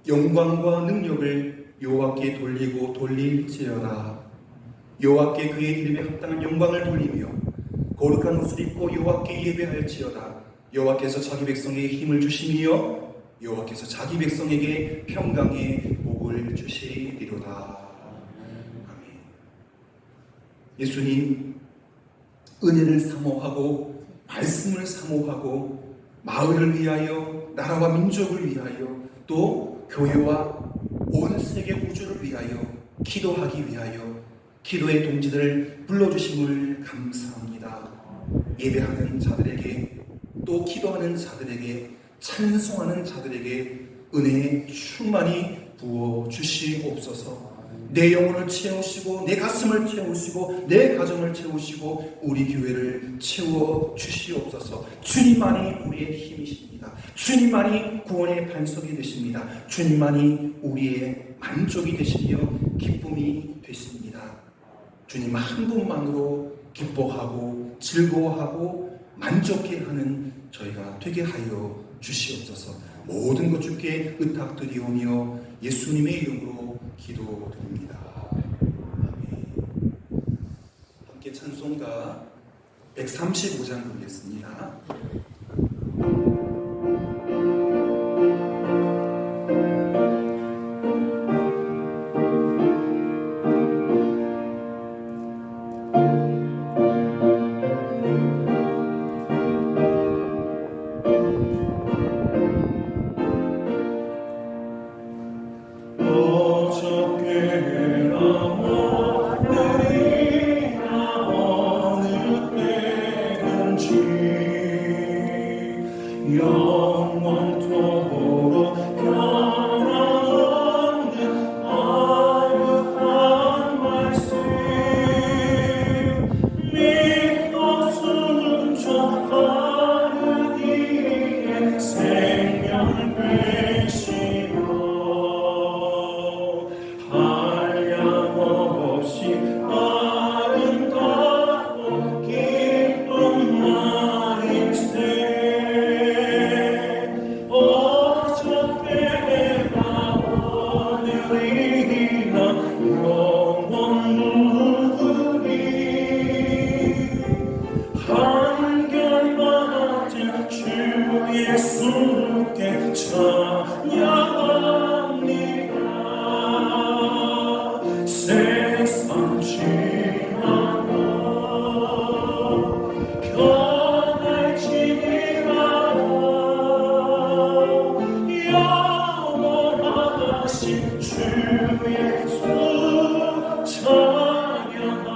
영광과 능력을 여호와께 돌리고 돌릴지어다. 여호와께 그의 이름에 합당한 영광을 돌리며 거룩한 옷을 입고 여호와께 예배할지어다. 여호와께서 자기 백성에게 힘을 주시며 여호와께서 자기 백성에게 평강의 복을 주시리로다. 아멘. 예수님 은혜를 사모하고 말씀을 사모하고 마을을 위하여 나라와 민족을 위하여 또 교회와 온 세계 우주를 위하여 기도하기 위하여 기도의 동지들을 불러주심을 감사합니다. 예배하는 자들에게 또 기도하는 자들에게 찬송하는 자들에게 은혜의 충만히 부어주시옵소서. 내 영혼을 채우시고 내 가슴을 채우시고 내 가정을 채우시고 우리 교회를 채워주시옵소서. 주님만이 우리의 힘이십니다. 주님만이 구원의 반석이 되십니다. 주님만이 우리의 만족이 되시며 기쁨이 되십니다. 주님 한 분만으로 기뻐하고 즐거워하고 만족해 하는 저희가 되게 하여 주시옵소서. 모든 것 주께 의탁드리오며 예수님의 이름으로 기도드립니다. 아멘. 함께 찬송가 135장 부르겠습니다. 예수께 찬양합니다. 세상 지나고 변할지라도 영원하신 주 예수 찬양합니다.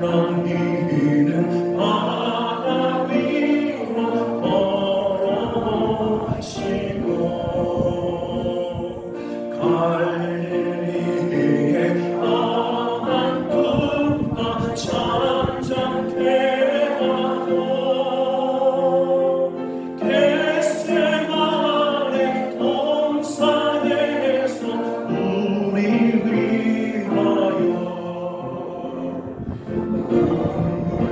풍랑이는 바다 위로 걸어오시고 갈릴리의 강한 푸가 잔잔케 하고 겟세마네 동산에서 우리 위하여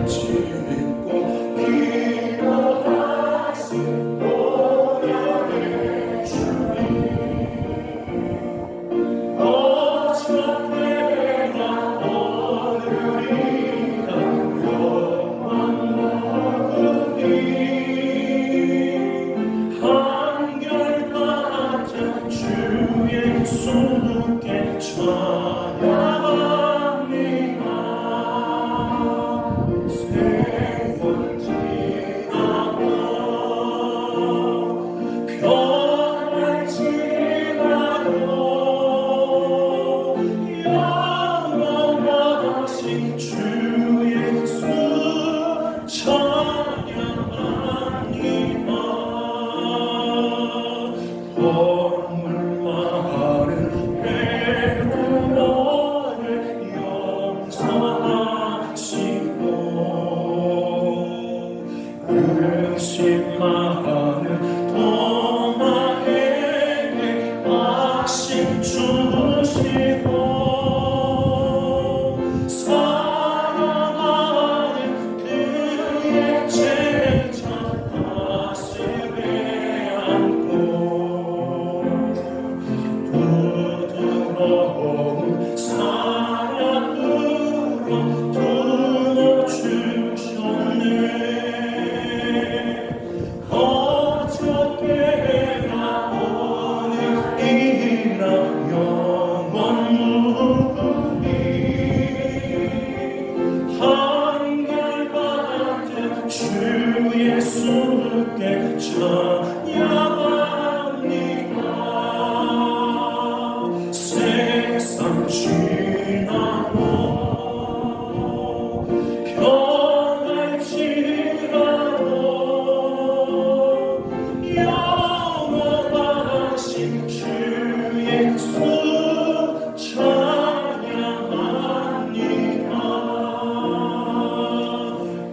짓고 기도하신 보혈의 주님 어차피나 오늘이나 영원 무궁히 한결같은 주 예수께 찬양합니다. 세월 지나고 변할지라도 영원하신 주 예수 찬양합니다. 허물 마른 배후로를 용서하시고 의심하는 도마에게 아심 주시고 사랑하는 그의 제자 다스리고 찬양합니다. 세상 지나고 변할지라도 영원하신 주 예수 찬양합니다.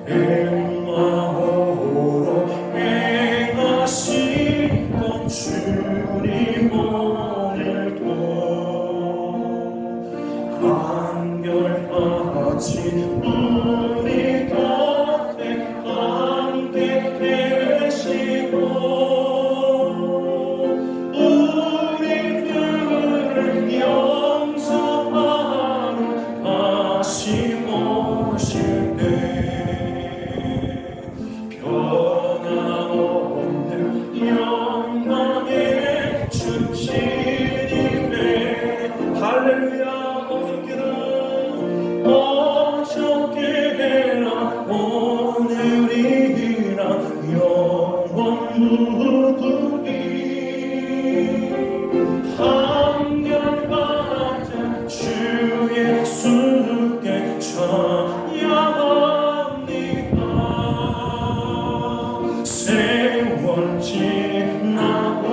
엠마오로 행하시던 주님 오늘도 한결같이 우리 곁에 함께 계시고 우리들을 영접하러 다시 오실 때 변함없는 영광의 주님의 할렐루야. 어저께나 오늘이나 영원 무궁히 한결같은 주 예수께 찬양합니다. 세월 지나고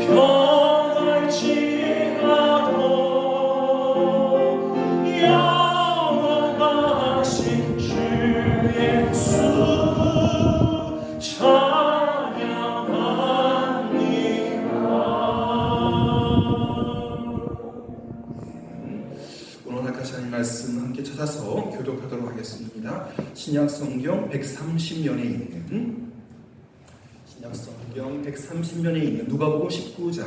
변할지라도 영원하신 주 예수 찬양합니다. 오늘 하나님의 하나님 말씀 함께 찾아서 교독하도록 하겠습니다. 신약성경 130면에 있는 신약성경 130면에 있는 누가복음 19장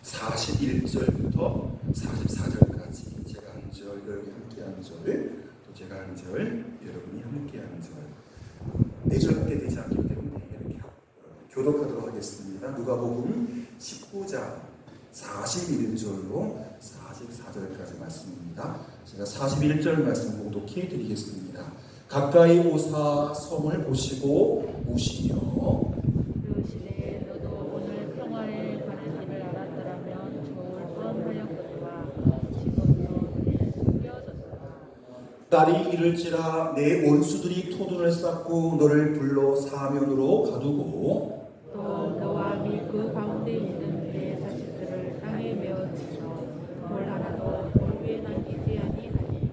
41절부터 44절까지 제가 한 절, 여러분이 함께 한 절, 또 제가 한 절, 여러분이 함께 한 절, 4절밖에 되지 않기 때문에 이렇게 교독하도록 하겠습니다. 누가복음 19장 41절로 44절까지 말씀입니다. 제가 41절 말씀 공독해 드리겠습니다. 가까이 오사 성을 보시고 오시며 이르시되 너도 오늘 평화에 가는 길을 알았더라면 좋을 뻔하였거니와 지금도 숨겨졌도다. 날이 이를지라 내 원수들이 토둔을 쌓고 너를 불러 사면으로 가두고 또 너와 및 그 가운데 있는 내 자식들을 땅에 메어치며 돌 하나도 돌 위에 남기지 아니하니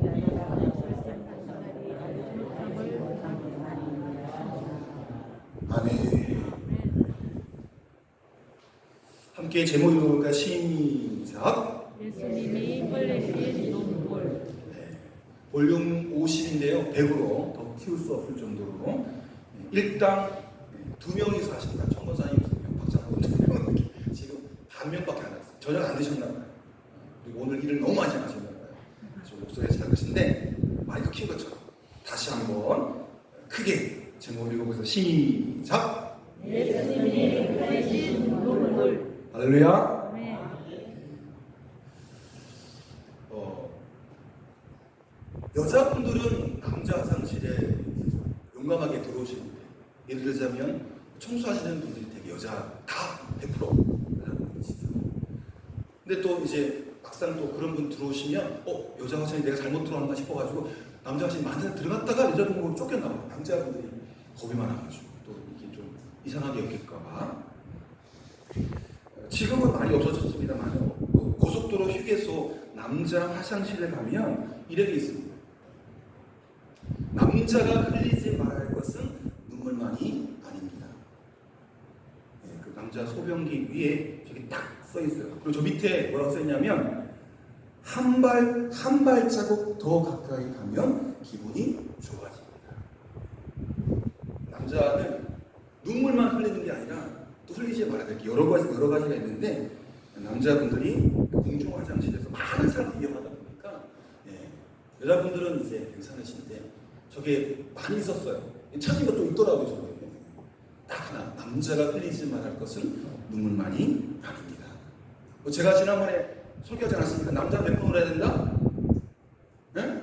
나라가 설산단단하리 알지 못함을 당하나니. 아멘. 함께 제목 읽어볼까? 시작. 예수님이 흘리신 눈물. 볼륨 50인데요. 100으로 더 키울 수 없을 정도로 일당 2명이서 하십니다. 청건사님 2명, 박장군 2명. 지금 반명밖에 안 왔어요. 저녁 안 드셨나 봐요. 그리고 오늘 일을 너무 많이 하셨나 봐요. 저 목소리가 작으신데 마이크 킨 것처럼 다시 한번 크게 제목 읽어보세요. 시작. 예수님이 흘리신 눈물. 할렐루야. 아멘. 여자분들은 남자 화장실에 용감하게 들어오시는데, 예를 들자면 청소하시는 분들이 되게 여자 다 100% 여자분들이시죠. 근데 또 이제 막상 또 그런 분 들어오시면 여자 화장실 내가 잘못 들어왔나 싶어가지고 남자 화장실 만약 들어갔다가 여자분 보고 쫓겨나와요. 남자분들이 겁이 많아가지고 또 이게 좀 이상하게 여길까봐. 지금은 많이 없어졌습니다만 고속도로 휴게소 남자 화장실에 가면 이렇게 있습니다. 남자가 흘리지 말아야 할 것은 눈물만이 아닙니다. 그 남자 소변기 위에 저기 딱 써 있어요. 그리고 저 밑에 뭐라고 써 있냐면 한 발자국 더 가까이 가면 기분이 좋아집니다. 남자는 눈물만 흘리는 게 아니라 또 흘리지 말아야 될 게 여러 가지가 있는데, 남자분들이 공중 화장실에서 많은 사람들이 이용하다 보니까 여자분들은 이제 괜찮으신데 저게 많이 있었어요. 찾은 것도 있더라고요. 저게 딱 하나, 남자가 흘리지 말할 것은 눈물만이 아닙니다. 제가 지난번에 소개하지 않았습니까? 남자 몇 번 울어야 된다? 네?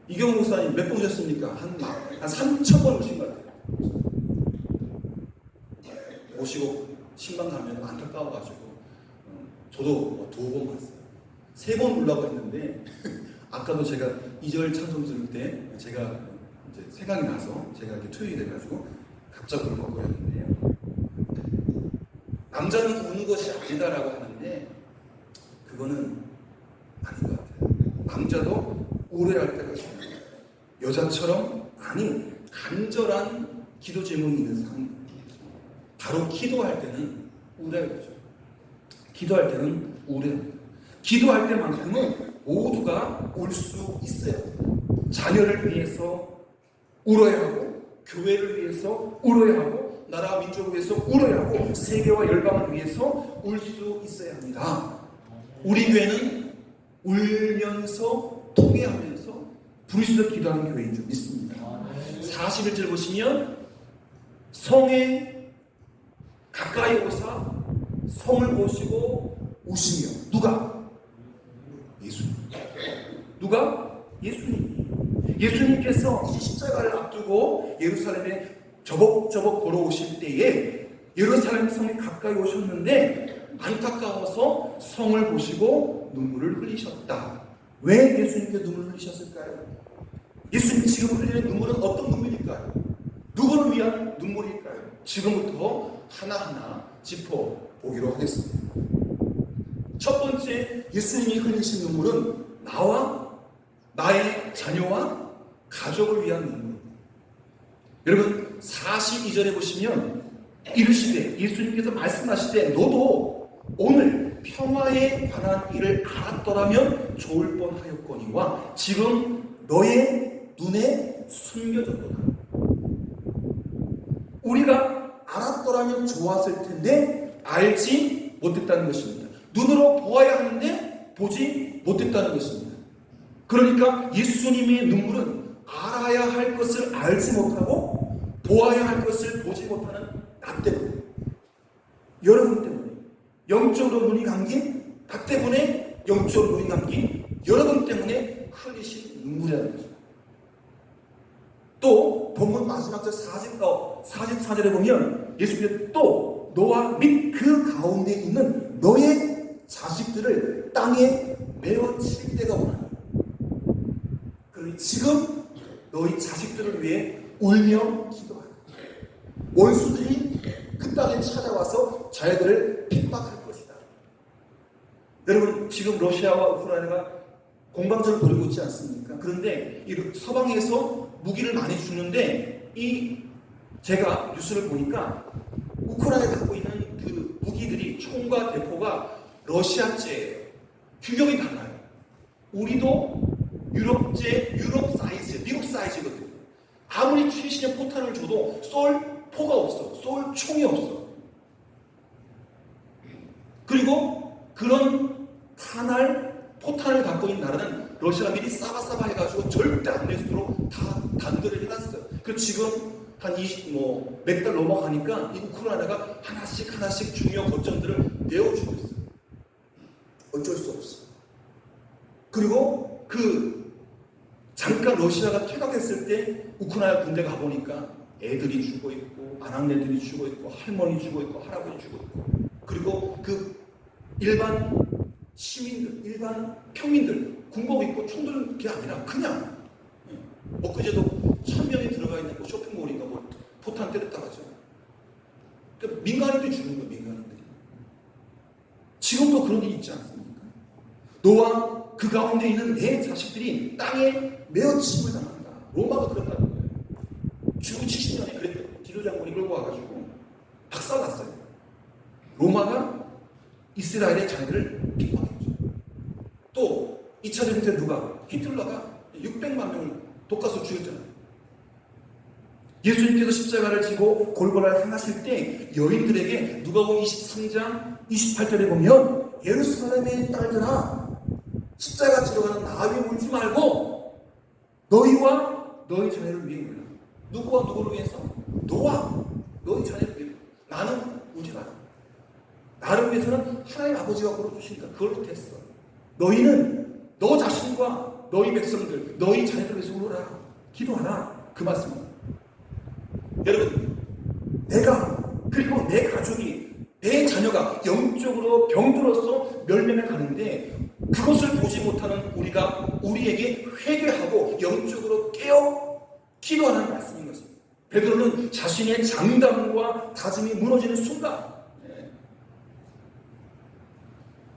이경호 목사님 몇 번 오셨습니까? 한 3,000번 오신 것 같아요. 보시고 신방 가면 안타까워가지고 저도 2번 봤어요. 3번 보려고 했는데 아까도 제가 2절 찬송 들을 때 제가 이제 생각이 나서 제가 이렇게 투입이 돼가지고 갑자기 울컥거렸는데요. 남자는 우는 것이 아니다라고 하는데 그거는 아닌 것 같아요. 남자도 우려할 때가 있습니다. 여자처럼 아니 간절한 기도 제목이 있는 사람, 바로 기도할 때는 우려할 거죠. 기도할 때는 우려합니다. 기도할 때만큼은 모두가 울 수 있어요. 자녀를 위해서 울어야 하고, 교회를 위해서 울어야 하고, 나라와 민족을 위해서 울어야 하고, 세계와 열방을 위해서 울 수 있어야 합니다. 우리 교회는 울면서 통회하면서 부르짖어 기도하는 교회인 줄 믿습니다. 41절 보시면 성에 가까이 오사 성을 보시고 우시며 누가? 예수님. 누가? 예수님. 예수님께서 이제 십자가를 앞두고 예루살렘에 저벅저벅 걸어오실 때에 예루살렘 성에 가까이 오셨는데 안타까워서 성을 보시고 눈물을 흘리셨다. 왜 예수님께 눈물을 흘리셨을까요? 예수님이 지금 흘리는 눈물은 어떤 눈물일까요? 누구를 위한 눈물일까요? 지금부터 하나하나 짚어보기로 하겠습니다. 첫 번째 예수님이 흘리신 눈물은 나와 나의 자녀와 가족을 위한 눈물. 여러분 42절에 보시면 이르시되 예수님께서 말씀하시되 너도 오늘 평화에 관한 일을 알았더라면 좋을 뻔하였거니와 지금 너의 눈에 숨겨졌도다. 우리가 알았더라면 좋았을 텐데 알지 못했다는 것입니다. 눈으로 보아야 하는데 보지 못했다는 것입니다. 그러니까 예수님의 눈물은 알아야 할 것을 알지 못하고 보아야 할 것을 보지 못하는 나 때문에, 여러분 때문에, 영적으로 눈이 감긴 나 때문에, 영적으로 눈이 감긴 여러분 때문에 흘리신 눈물이라는 거죠. 또 본문 마지막 절 44절에 보면 예수님께서 또 너와 및 그 가운데 있는 너의 자식들을 땅에 메어칠 때가 오나니. 그러니 지금 너희 자식들을 위해 울며 기도하라. 원수들이 그 땅에 찾아와서 자녀들을 핍박할 것이다. 여러분 지금 러시아와 우크라이나가 공방전을 벌이고 있지 않습니까? 그런데 이 서방에서 무기를 많이 주는데 제가 뉴스를 보니까 우크라이나가 갖고 있는 그 무기들이 총과 대포가 러시아제예요. 규격이 달라요. 우리도 유럽제, 유럽 사이즈, 미국 사이즈거든요. 아무리 최신의 포탄을 줘도 쏠 포가 없어. 쏠 총이 없어. 그리고 그런 포탄을 갖고 있는 나라는 러시아가 미리 싸바싸바 해가지고 절대 안 내주도록 다 단결을 해놨어요. 그리고 지금 한 몇 달 넘어가니까 이 우크라이나가 하나씩 중요 거점들을 내어주고 있어요. 어쩔 수 없어. 그리고 잠깐 러시아가 퇴각했을 때 우크라이나 군대 가보니까 애들이 죽어 있고 아낙네들이 죽어 있고 할머니 죽어 있고 할아버지 죽어 있고 그리고 일반 시민들, 일반 평민들 군복 입고 총 드는 게 아니라 그냥 엊그제도 1000명이 들어가 있는 쇼핑몰인가 포탄 때렸다 하죠. 그러니까 민간인들이 죽는 거예요. 민간인들이. 지금도 그런 일이 있지 않습니까? 너와 그 가운데 있는 내 자식들이 땅에 메어침을 당한다. 로마가 그런다는 거예요. 주후 70년에 그랬대요. 디도 장군이 끌고 와가지고 박살났어요. 로마가 이스라엘의 자녀들을 핍박했죠. 또 2차 대전 때 히틀러가 600만 명을 독가서 죽였잖아요. 예수님께서 십자가를 지고 골고라를 향하실 때 여인들에게 누가복음 23장 28절에 보면 예루살렘의 딸들아 십자가 지러 가는 나 위에 울지 말고 너희와 너희 자녀를 위해 울라. 누구와 누구를 위해서? 너와 너희 자녀를 위해. 나는 울지 마라. 나를 위해서는 하나님 아버지가 걸어주시니까 그걸로 됐어. 너희는 너 자신과 너희 백성들, 너희 자녀들 위해서 울어라. 기도하라. 그 말씀입니다. 여러분, 내가 그리고 내 가족이 우리에게 회개하고 영적으로 깨어 기도하는 말씀인 것입니다. 베드로는 자신의 장담과 다짐이 무너지는 순간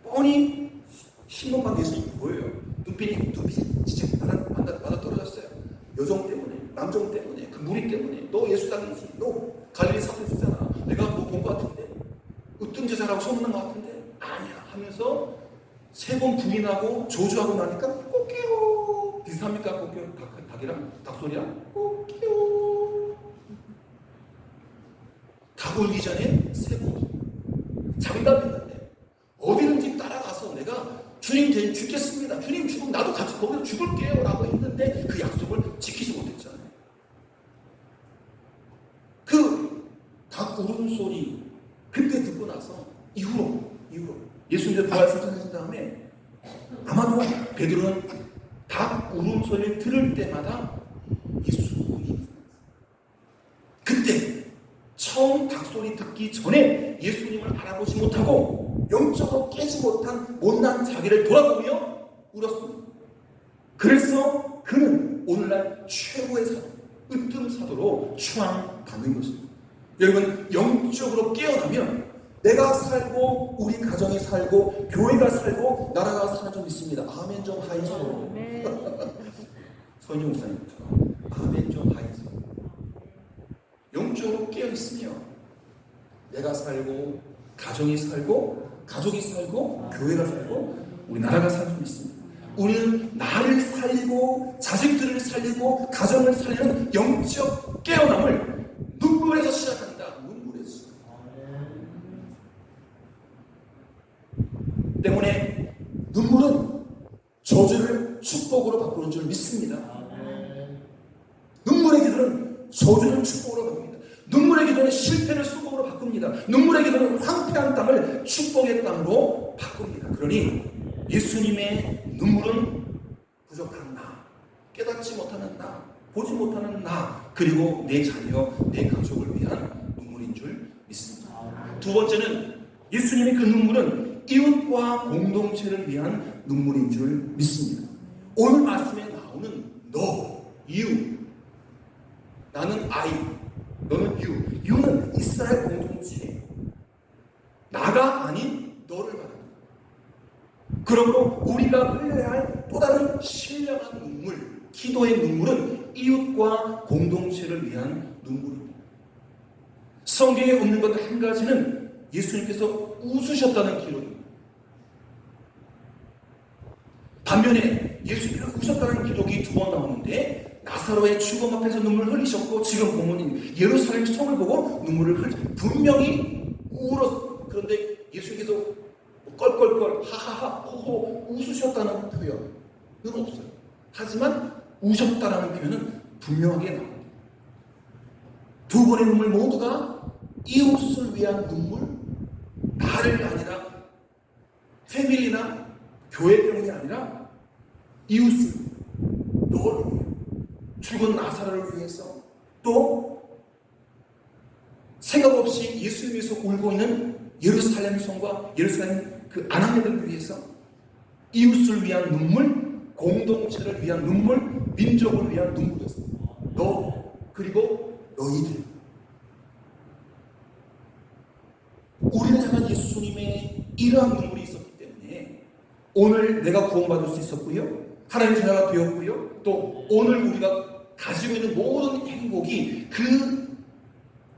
뻔히 신문방 예수님이 보여요. 눈빛이 진짜 맞아 떨어졌어요. 여정 때문에, 남정 때문에, 그 무리 때문에. 너 예수 당이지. 너 갈릴리 사투리잖아. 내가 뭐 본 것 같은데, 으뜸 제자라고 소문난 것 같은데 아니야 하면서 3번 부인하고 조주하고 나니까 꽃게요. 비슷합니까? 꽃게요? 닭이랑? 닭소리랑? 꽃게요. 닭 울기 전에 3번 장담했는데 어디든지 따라가서 내가 주님 대신 죽겠습니다. 주님 죽으면 나도 같이 거기서 죽을게요 라고 했는데 그 약속을 지키지 못했잖아요. 그 닭 울음소리 그때 듣고 나서 이후로 예수님께서 부활승천하신 다음에 아마도 베드로는 닭 울음소리를 들을 때마다 예수님 그때 처음 닭소리 듣기 전에 예수님을 알아보지 못하고 영적으로 깨지 못한 못난 자기를 돌아보며 울었습니다. 그래서 그는 오늘날 최고의 사도, 으뜸 사도로 추앙받는 것입니다. 여러분, 영적으로 깨어나면 내가 살고 우리 가정이 살고 교회가 살고 나라가 사는 줄 믿습니다. 아멘 좀 하이소. 서인영 목사님처럼 아멘 좀 하이소. 영적으로 깨어있으며 내가 살고 가정이 살고 가족이 살고 교회가 살고 우리 나라가 사는 줄 믿습니다. 우리는 나를 살리고 자식들을 살리고 가정을 살리는 영적 깨어남을 눈물에서 시작한다. 눈물에서. 때문에 눈물은 저주를 축복으로 바꾸는 줄 믿습니다. 눈물의 기도는 저주를 축복으로 바꿉니다. 눈물의 기도는 실패를 수복으로 바꿉니다. 눈물의 기도는 황폐한 땅을 축복의 땅으로 바꿉니다. 그러니 예수님의 눈물은 부족한 나, 깨닫지 못하는 나, 보지 못하는 나, 그리고 내 자녀, 내 가족을 위한 눈물인 줄 믿습니다. 두 번째는 예수님의 그 눈물은 이웃과 공동체를 위한 눈물인 줄 믿습니다. 오늘 말씀에 나오는 너, you, 나는 I, 너는 you. you는 이스라엘 공동체. 나가 아닌 너를 말합니다. 그러므로 우리가 흘려야 할 또 다른 신령한 눈물, 기도의 눈물은 이웃과 공동체를 위한 눈물입니다. 성경에 없는 것 한 가지는 예수님께서 웃으셨다는 기록입니다. 반면에 예수님께서 우셨다는 기록이 2번 나오는데 나사로의 죽음 앞에서 눈물을 흘리셨고 지금 본문인 예루살렘 성을 보고 눈물을 흘리셨고 분명히 울었어요. 그런데 예수님께서 껄껄껄 하하하 호호 웃으셨다는 표현은 없어요. 하지만 우셨다라는 표현은 분명하게 나옵니다. 2번의 눈물 모두가 이웃을 위한 눈물, 나를 아니라 패밀리나 교회병이 아니라 이웃을, 너를 위해, 죽은 나사로를 위해서, 또 생각 없이 예수를 위해서 울고 있는 예루살렘 성과 예루살렘 그 아낙네들을 위해서 이웃을 위한 눈물, 공동체를 위한 눈물, 민족을 위한 눈물이었습니다. 너 그리고 너희들. 우리를 향한 예수님의 이러한 눈물이 있었기 때문에 오늘 내가 구원받을 수 있었고요. 하나님의 자녀가 되었고요. 또 오늘 우리가 가지고 있는 모든 행복이 그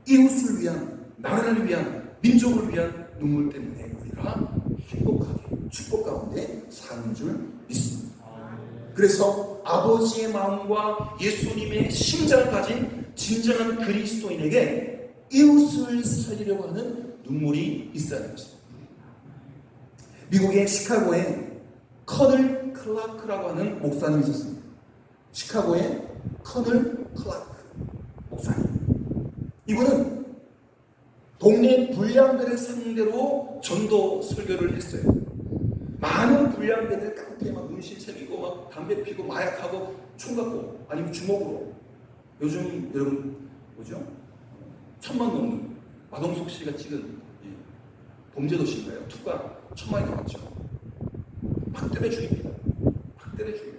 이웃을 위한, 나라를 위한, 민족을 위한 눈물 때문에 우리가 행복하게 축복 가운데 사는 줄 믿습니다. 그래서 아버지의 마음과 예수님의 심장을 가진 진정한 그리스도인에게 이웃을 살리려고 하는 눈물이 있어야 하는 것입니다. 미국의 시카고에 커널 클라크라고 하는 목사님이 있었습니다. 시카고의 커널 클라크 목사님. 이분은 동네 불량배를 상대로 전도 설교를 했어요. 많은 불량배들 깡패 막 문신 새기고 막 담배 피고 마약하고 총 갖고 아니면 주먹으로 요즘 여러분 뭐죠? 1000만 넘는 마동석 씨가 찍은 범죄도시인가요? 2가 1000만이 넘었죠. 막 때려 죽입니다. 막 때려 죽여요.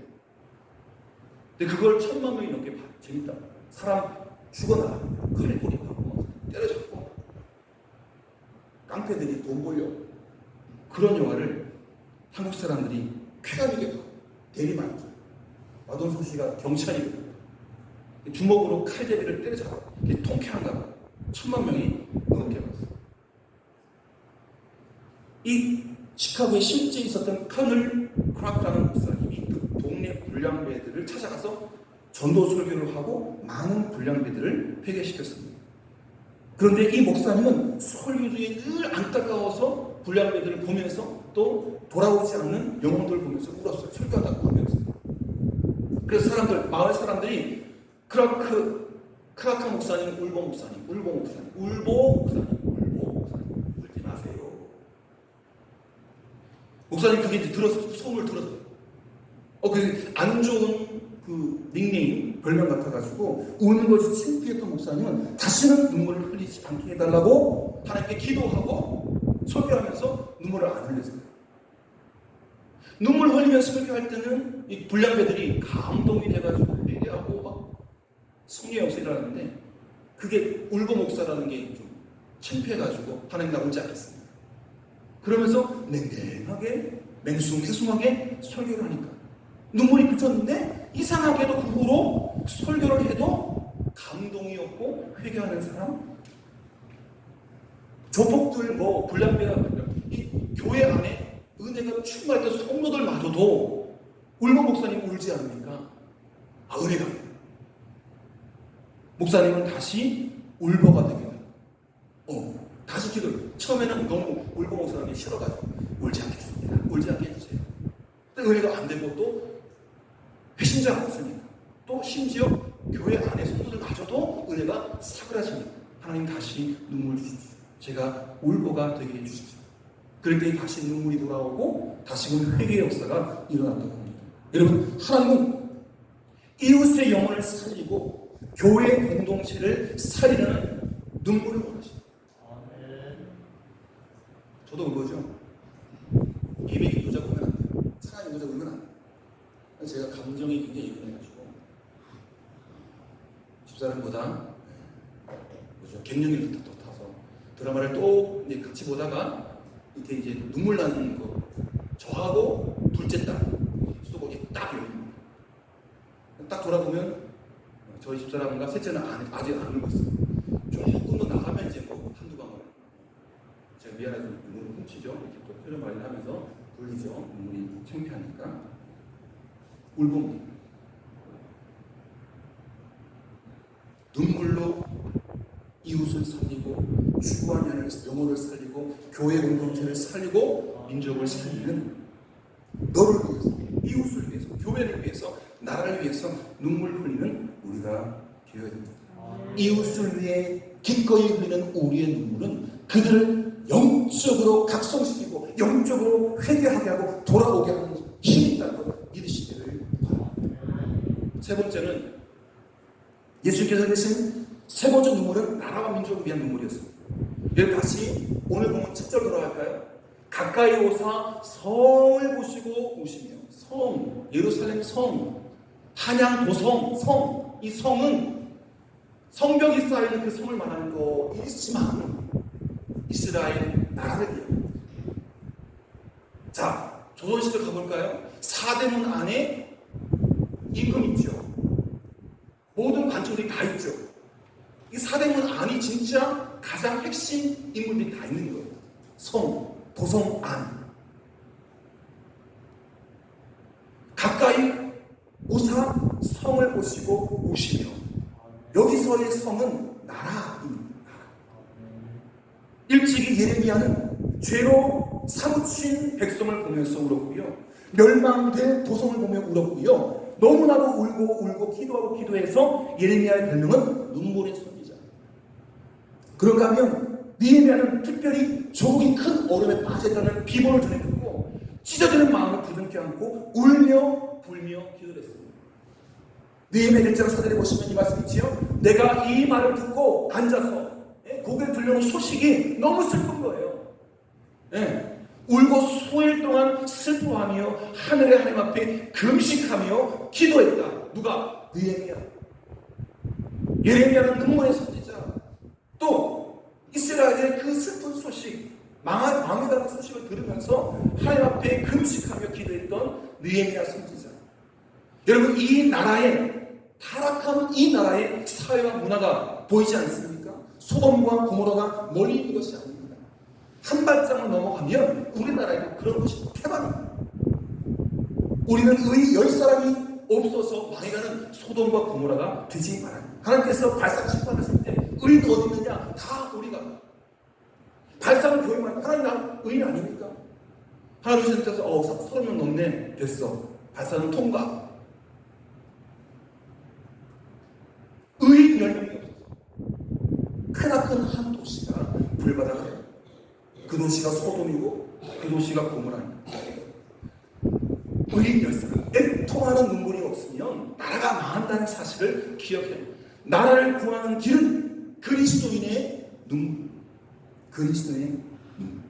근데 그걸 1000만 명이 넘게 봐. 재밌다. 사람 죽어나가는 거야. 칼꼬리하고 때려잡고 깡패들이 돈 벌려. 그런 영화를 한국 사람들이 쾌감 있게 봐. 대리만족. 마돈소 씨가 경찰이거든. 주먹으로 칼제비를 때려잡아. 이게 통쾌한가 봐. 1000만 명이 넘게 봤어. 이 시카고에 실제 있었던 카널 크라크라는 목사님이 그 동네 불량배들을 찾아가서 전도 설교를 하고 많은 불량배들을 회개시켰습니다. 그런데 이 목사님은 설교 중에 늘 안타까워서 불량배들을 보면서 또 돌아오지 않는 영혼들을 보면서 울었어요. 설교하다가 보면서. 그래서 사람들, 마을 사람들이 크라크 목사님, 울보 목사님, 울지 마세요. 목사님 그게 이제 소문을 들었어요. 안 좋은 그 닉네임, 별명 같아가지고 우는 것이 창피했던 목사님은 다시는 눈물을 흘리지 않게 해달라고 하나님께 기도하고 설교하면서 눈물을 안 흘렸어요. 눈물 흘리면서 설교할 때는 이 불량배들이 감동이 돼가지고 회개하고 막 성령 역사 일어나는데 그게 울보 목사라는 게 좀 창피해가지고 하나님 나 울지 않겠습니다. 그러면서 냉랭하게 맹숭맹숭하게 설교를 하니까 눈물이 그쳤는데 이상하게도 그 후로 설교를 해도 감동이 없고 회개하는 사람, 조폭들 불량배가 이 교회 안에 은혜가 충만했던 성도들마저도 울보 목사님 울지 않으니까 은혜가 목사님은 다시 울보가 되게 돼요. 다시 기도를. 처음에는 너무 울보 목사님이 싫어가지고 울지 않겠습니다. 울지 않게 해주세요. 근데 은혜가 안 되고 또 배신자가 없으니까 또 심지어 교회 안에 성도들마저도 은혜가 사그라지니까 하나님 다시 눈물 주십시오. 제가 울보가 되게 해주십시오. 그랬더니 다시 눈물이 돌아오고 다시금 회개의 역사가 일어났다고 합니다. 여러분, 하나님은 이웃의 영혼을 살리고 교회 공동체를 살리는 눈물을 원하십니다. 저도 울보죠. 예배기 도자 보면 안 돼요. 차라리 도자 울면 안 돼요. 제가 감정이 굉장히 예민해가지고 집사람보다 갱년기를 또 타서 드라마를 또 이제 같이 보다가 이렇게 이제 눈물 나는 거 저하고 둘째 딸 수도꼭지 딱 열립니다. 딱 돌아보면 저희 집사람과 셋째는 아직 안 울고 있어요. 조금 더 나가면 이제 한두 방울 제가 미안해서 눈물을 훔치죠. 이렇게 또 표정 관리를 하면서 돌리죠. 눈물이 창피하니까 울봅니다. 눈물로 이웃을 살리고 추구한 영혼을 살리고 교회 공동체를 살리고 민족을 살리는 너를 위해서, 이웃을 위해서, 교회를 위해서, 나라를 위해서 눈물 흘리는 우리가 되어야 됩니다. 이웃을 위해 기꺼이 흘리는 우리의 눈물은 그들을 영적으로 각성시키고 영적으로 회개하게 하고 돌아오게 하는 힘이 있다는 걸 믿으시기를 바랍니다. 세 번째는 예수께서 내신 세 번째 눈물은 나라와 민족을 위한 눈물이었습니다. 여러분 다시 오늘 보면 7절 돌아갈까요? 가까이 오사 성을 보시고 오시며 성, 예루살렘 성, 한양 도성, 성, 이 성은 성벽이 쌓여있는 그 성을 말하는 거이지만 이스라엘 나라를 위합니다. 자, 조선시대 가볼까요? 사대문 안에 임금 있죠. 모든 관청들이 다 있죠. 이 사대문 안이 진짜 가장 핵심 인물들이 다 있는 거예요. 성, 도성 안. 가까이 오사 성을 보시고 오시며 여기서의 성은 나라입니다. 일찍이 예레미야는 죄로 사무친 백성을 보면서 울었고요. 멸망된 도성을 보며 울었고요. 너무나도 울고 기도하고 기도해서 예레미야의 별명은 눈물의 선지자. 그런가 하면 느헤미야는 특별히 조국이 큰 어려움에 빠졌다는 비본을 전해 듣고 찢어지는 마음을 부둥켜 안고 울며 불며 기도를 했습니다. 느헤미야 1장 4절에 보시면 이 말씀 있지요. 내가 이 말을 듣고 앉아서 고개를 들려는 소식이 너무 슬픈 거예요. 울고 수일 동안 슬퍼하며 하늘의 하나님 앞에 금식하며 기도했다. 누가? 느헤미야. 예레미야는 눈물의 선지자. 또 이스라엘의 그 슬픈 소식, 망해가는 소식을 들으면서 하나님 앞에 금식하며 기도했던 느헤미야 선지자. 여러분, 이 나라의 타락한 이 나라의 사회와 문화가 보이지 않습니까? 소돔과 고모라가 멀리 있는 것이 아닙니다. 한 발짝만 넘어가면 우리나라에도 그런 것이 태반입니다. 우리는 의 10사람이 없어서 망해가는 소돔과 고모라가 되지 말아요. 하나님께서 발상 심판하실 때 의인 어디 있느냐? 다 우리가. 발상은 교회만 하나님 나 의인 아닙니까? 하나님께서 30명 넘네. 됐어. 발상은 통과. 의인 10명이 없어서 크나큰 한 도시가 불바다가 돼요. 그 도시가 소돔이고 그 도시가 고모라입니다. 의인 10사람, 애통하는 눈물이 없으면 나라가 망한다는 사실을 기억해야 합니다. 나라를 구하는 길은 그리스도인의 눈물. 그리스도의 눈물.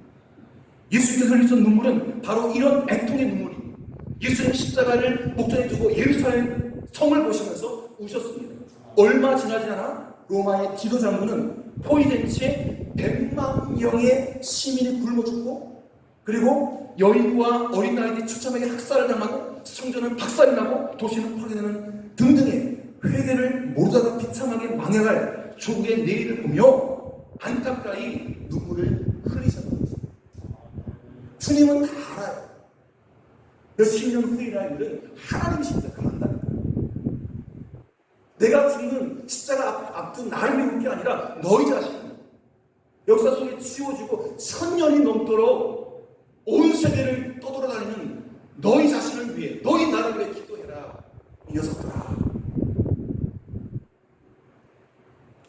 예수님께서 흘리신 눈물은 바로 이런 애통의 눈물입니다. 예수님 십자가를 목전에 두고 예루살렘 성을 보시면서 우셨습니다. 얼마 지나지 않아 로마의 디도 장군은 포위된 채 100만 명의 시민이 굶어 죽고, 그리고 여인과 어린 아이들이 처참하게 학살을 당하고 성전은 박살이 나고 도시는 파괴되는 등등의 회개를 모르다가 비참하게 망해갈 조국의 내일을 보며 안타까이 눈물을 흘리셨던 것입니다. 주님은 다 알아요. 몇십 년 후이라 일은 하나님이십니다. 그만답니다. 내가 죽는 십자가 앞둔 나를 위한 게 아니라 너희 자신입니다. 역사 속에 지워지고 1000년이 넘도록 온 세계를 떠돌아다니는 너희 자신을 위해, 너희 나라를 위해 기도해라. 이 녀석들아.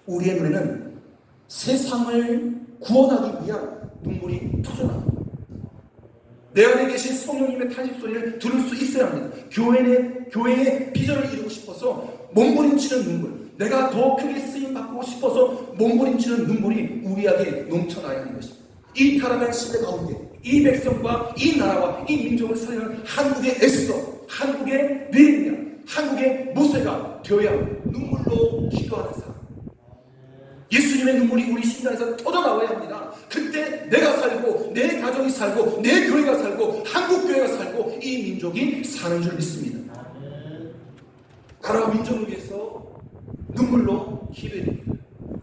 우리의 눈에는 세상을 구원하기 위한 눈물이 터져나옵니다. 내 안에 계신 성령님의 탄식 소리를 들을 수 있어야 합니다. 교회의 비전을 이루고 싶어서 몸부림치는 눈물, 내가 더 크게 쓰임받고 싶어서 몸부림치는 눈물이 우리에게 넘쳐나야 하는 것입니다. 이 타락한 시대 가운데 이 백성과 이 나라와 이 민족을 살리는 한국의 에스더, 한국의 느헤미야, 한국의 모세가 되어야 눈물로 기도하는 사람. 예수님의 눈물이 우리 심장에서 터져나와야 합니다. 그때 내가 살고 내 가정이 살고 내 교회가 살고 한국 교회가 살고 이 민족이 사는 줄 믿습니다. 나라와 민족을 위해서 눈물로 기도해야 됩니다.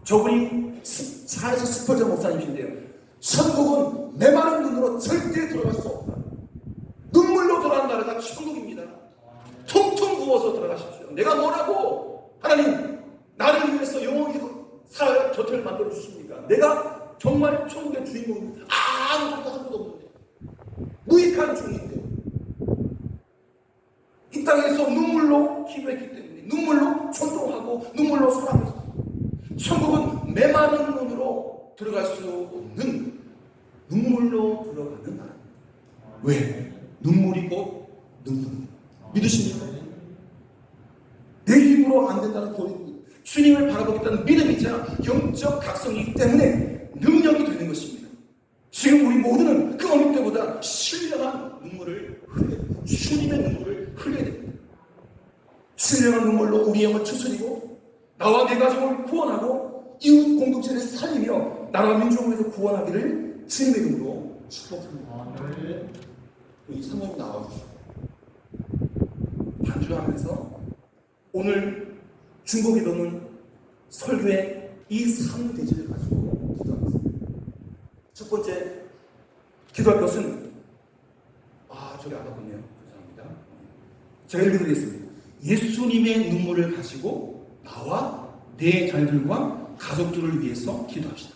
저분이 차에서 스펄전 목사님이신데요. 천국은 메마른 눈으로 절대 들어갈 수 없다. 눈물로 들어가는 나라가 천국입니다. 퉁퉁 부어서 들어가십시오. 내가 뭐라고 하나님 나를 위해서 영원히 살아갈 곁을 만들어 주십니까? 내가 정말 천국의 주인공입니다. 아무것도 한 것도 없는데 무익한 종인데 이 땅에서 눈물로 기도했기 때문에 눈물로 천동하고 눈물로 사랑했습니다. 천국은 메마른 눈으로 들어갈 수 없는 눈물로 들어가는 나라입니다. 왜? 눈물이 곧 눈물입니다. 믿으십니까? 내 힘으로 안 된다는 고백입니다. 주님을 바라보겠다는 믿음이자 영적 각성이기 때문에 능력이 되는 것입니다. 지금 우리 모두는 그 어느 때보다 신령한 눈물을 흘려야 됩니다. 주님의 눈물을 흘려야 됩니다. 신령한 눈물로 우리 영을 추스리고 나와 내 가족을 구원하고 이웃 공동체를 살리며 나라와 민족을 위해서 구원하기를 주님의 이름으로 축복합니다. 이 성경 나와주시고 반주하면서 오늘 중보기도는 설교의 이 3대지를 가지고 기도하겠습니다. 첫 번째 기도할 것은 저기 안 바꿨네요. 죄송합니다. 제가 읽어드리겠습니다. 예수님의 눈물을 가지고 나와 내 자녀들과 가족들을 위해서 기도합시다.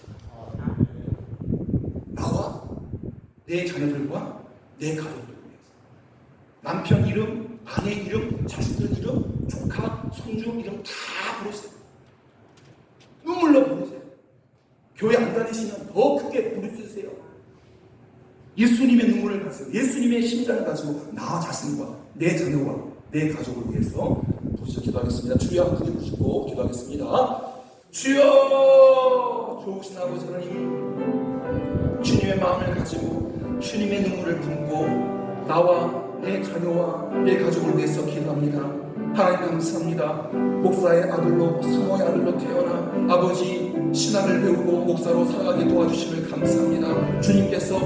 나와 내 자녀들과 내 가족들을 위해서. 남편 이름, 아내 이름, 자식들 이름, 조카, 손주 이름 다 부르세요. 눈물로 부르세요. 교회 안 다니시면 더 크게 부르주세요. 예수님의 눈물을 가지고 예수님의 심장을 가지고 나 자신과 내 자녀와 내 가족을 위해서 도시어 기도하겠습니다. 주여 한번 크게 부르시고 기도하겠습니다. 주여, 좋으신 아버지 하나님, 주님의 마음을 가지고 주님의 눈물을 품고 나와 내 자녀와 내 가족을 위해서 기도합니다. 하나님 감사합니다. 목사의 아들로 사모의 아들로 태어나 아버지 신학을 배우고 목사로 살아가게 도와주심을 감사합니다. 주님께서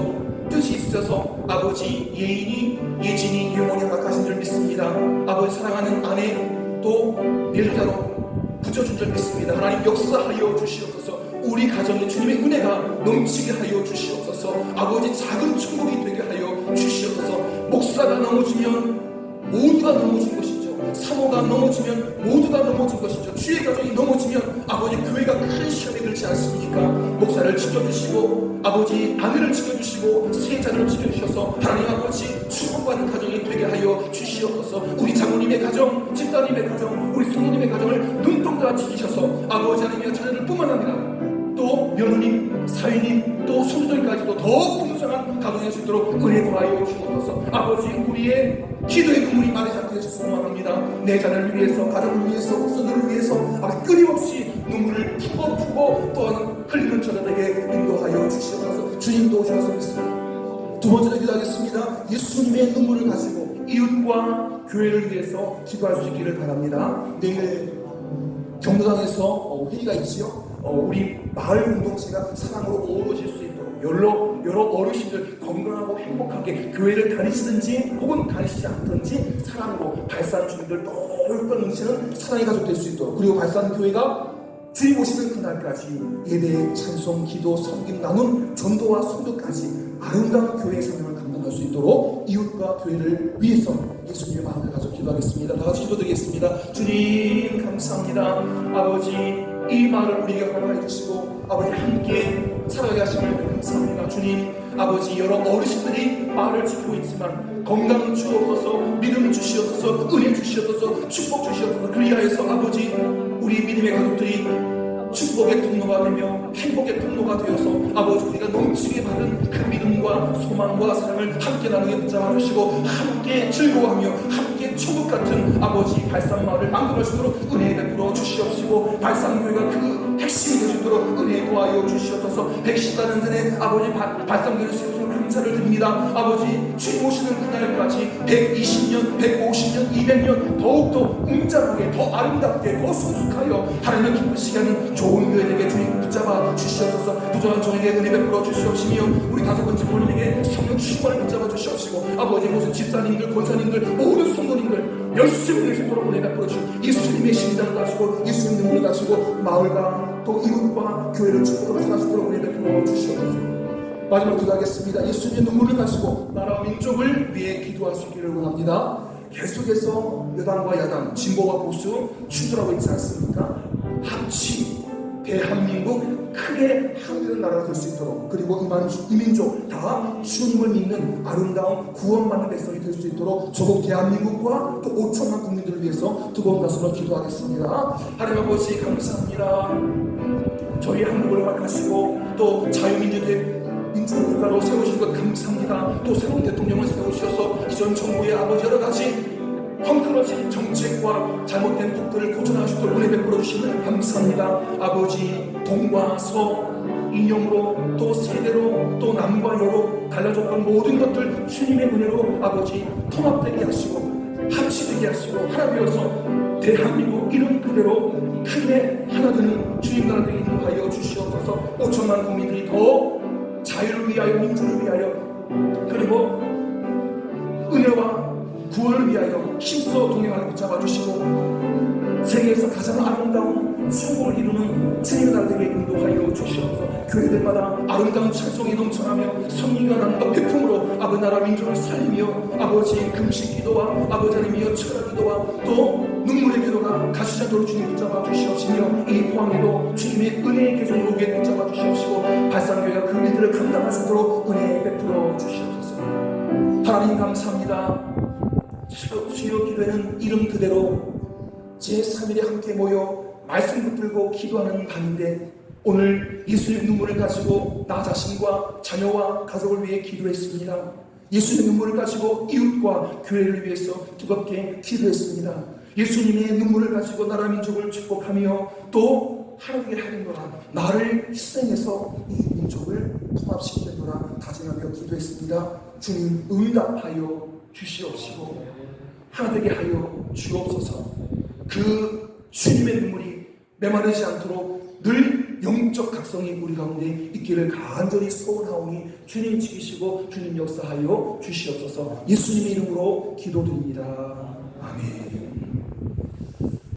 뜻이 있어서 아버지 예인이 예진이 영원히 허락하신 줄 믿습니다. 아버지 사랑하는 아내 또 예루자로 붙여준 줄 믿습니다. 하나님 역사하여 주시옵소서. 우리 가정에 주님의 은혜가 넘치게 하여 주시옵소서. 아버지 작은 천국이 되게 하여 주시옵소서. 목사가 넘어지면 모두가 넘어진 것이죠. 사모가 넘어지면 모두가 넘어진 것이죠. 주의 가정이 넘어지면 아버지 교회가 큰 시험에 들지 않습니까? 목사를 지켜주시고 아버지 아내를 지켜주시고 세자를 지켜주셔서 하나님 아버지 축복받는 가정이 되게 하여 주시옵소서. 우리 장모님의 가정, 집사님의 가정, 우리 성도님의 가정을 눈동자 지키셔서 아버지 하나님의 자녀들 뿐만 아니라 또 며느님, 사위님, 또 손주들까지도 더 풍성한 가정일 수 있도록 은혜 더하여 주옵소서. 아버지 우리의 기도의 눈물이 마르지 않게 소망합니다. 내 자녀를 위해서, 가정을 위해서, 후손들을 위해서 아버지 끊임없이 눈물을 푸고 또한 흘리는 저들에게 인도하여 주시옵소서. 주님 도우셔서 믿습니다. 두 번째로 기도하겠습니다. 예수님의 눈물을 가지고 이웃과 교회를 위해서 기도할 수 있기를 바랍니다. 내일 경로당에서 회의가 있지요. 우리 마을 공동체가 사랑으로 어우러질 수 있도록 여러 어르신들 건강하고 행복하게 교회를 다니시든지 혹은 다니시지 않든지 사랑으로 발산 주민들 똘똘 넘치는 사랑의 가족 될 수 있도록, 그리고 발산 교회가 주님 오시는 그날까지 예배, 찬송, 기도, 섬김, 나눔, 전도와 선교까지 아름다운 교회의 사명을 감당할 수 있도록 이웃과 교회를 위해서 예수님의 마음을 가지고 기도하겠습니다. 다 같이 기도드리겠습니다. 주님 감사합니다. 아버지 이 말을 우리에게 허락해 주시고 아버지 함께 살아가게 하심을 감사합니다. 주님 아버지 여러 어르신들이 말을 지키고 있지만 건강 주옵소서, 믿음 주시옵소서, 은혜 주시옵소서, 축복 주시옵소서. 그리하여서 아버지 우리 믿음의 가족들이 축복의 통로가 되며 행복의 통로가 되어서 아버지 우리가 넘치게 받은 그 믿음과 소망과 사랑을 함께 나누게 붙잡아 주시고 함께 즐거워하며 함께 천국 같은 아버지 발산마을을 만들어 주도록 은혜 베풀어 주시옵시고 발산교회가 그 핵심이 되시도록 은혜 도하여 주시옵소서. 114년 전에 아버지 발산교회를 세우시는 감사를 드립니다. 아버지 주님 오시는 그날까지 120년, 150년, 200년 더욱더 웅장하게 더 아름답게 더 성숙하여 하나님을 기쁘시게 하는 좋은 교회에게 주님 붙잡아 주시옵소서. 부족한 종에게 은혜 베풀어 주시옵시며 우리 다섯 번째 본인에게 성령 충만을 붙잡아 주시옵시고 아버지 모든 집사님들, 권사님들, 모든 성도님들 열심히 되시도록 은혜 베풀어 주시고 예수님의 심장을 가지고 예수님 눈물을 가지고 마을과 또 이웃과 교회를 축복으로 살아주도록 은혜 베풀어 주시옵소서. 마지막으로 기도하겠습니다. 예수님의 눈물을 가지고 나라와 민족을 위해 기도할 수 있기를 원합니다. 계속해서 여당과 야당, 진보와 보수 충돌하고 있지 않습니까? 합치 대한민국 크게 한국의 나라가 될 수 있도록, 그리고 이 민족 다 주님을 믿는 아름다운 구원받는 백성이 될 수 있도록 조국 대한민국과 또 5천만 국민들을 위해서 뜨거운 가슴으로 기도하겠습니다. 하나님 아버지 감사합니다. 저희 한국을 허락하시고 또 자유민주주의 민주국가로 세우신 것 감사합니다. 또 새로운 대통령을 세우셔서 이전 정부의 아버지 여러 가지 헝클어진 정책과 잘못된 법들을 고쳐나가시도록 은혜 베풀어 주시면 감사합니다. 아버지 동과 서 인형으로 또 세대로 또 남과 여로 갈라졌던 모든 것들 주님의 은혜로 아버지 통합되게 하시고 합치되게 하시고 하나 되어서 대한민국 이름 그대로 크게 하나 되는 주님 나라 되게 인도하여 주시옵소서. 5천만 국민들이 더 자유를 위하여 민주를 위하여 그리고 은혜와 구원을 위하여 힘써 동행하게 붙잡아주시고 세계에서 가장 아름다운 천국을 이루는 주님의 나라에게 인도하여 주시옵소서. 교회들마다 아름다운 찬송이 넘쳐나며 성령과 나눔과 배품으로 아버지 나라 민족을 살리며 아버지 금식 기도와 아버지 하나님이여 철학 기도와 또 눈물의 기도가 가시지 않도록 주님 붙잡아 주시옵시며 이 포항에도 주님의 은혜의 계정으로 위에 붙잡아 주시옵시고 발산교회가 그 일들을 감당할 수 있도록 은혜 베풀어 주시옵소서. 하나님 감사합니다. 수요 기도회는 이름 그대로 제3일에 함께 모여 말씀 붙들고 기도하는 밤인데 오늘 예수님의 눈물을 가지고 나 자신과 자녀와 가족을 위해 기도했습니다. 예수님의 눈물을 가지고 이웃과 교회를 위해서 뜨겁게 기도했습니다. 예수님의 눈물을 가지고 나라 민족을 축복하며 또 하나님의 하는도라 나를 희생해서 이 민족을 통합시키는도라 다짐하며 기도했습니다. 주님 응답하여 주시옵시고 하나 되게 하여 주옵소서. 그 주님의 눈물이 메마르지 않도록 늘 영적 각성이 우리 가운데 있기를 간절히 소원하오니 주님 지키시고 주님 역사하여 주시옵소서. 예수님의 이름으로 기도드립니다. 아멘.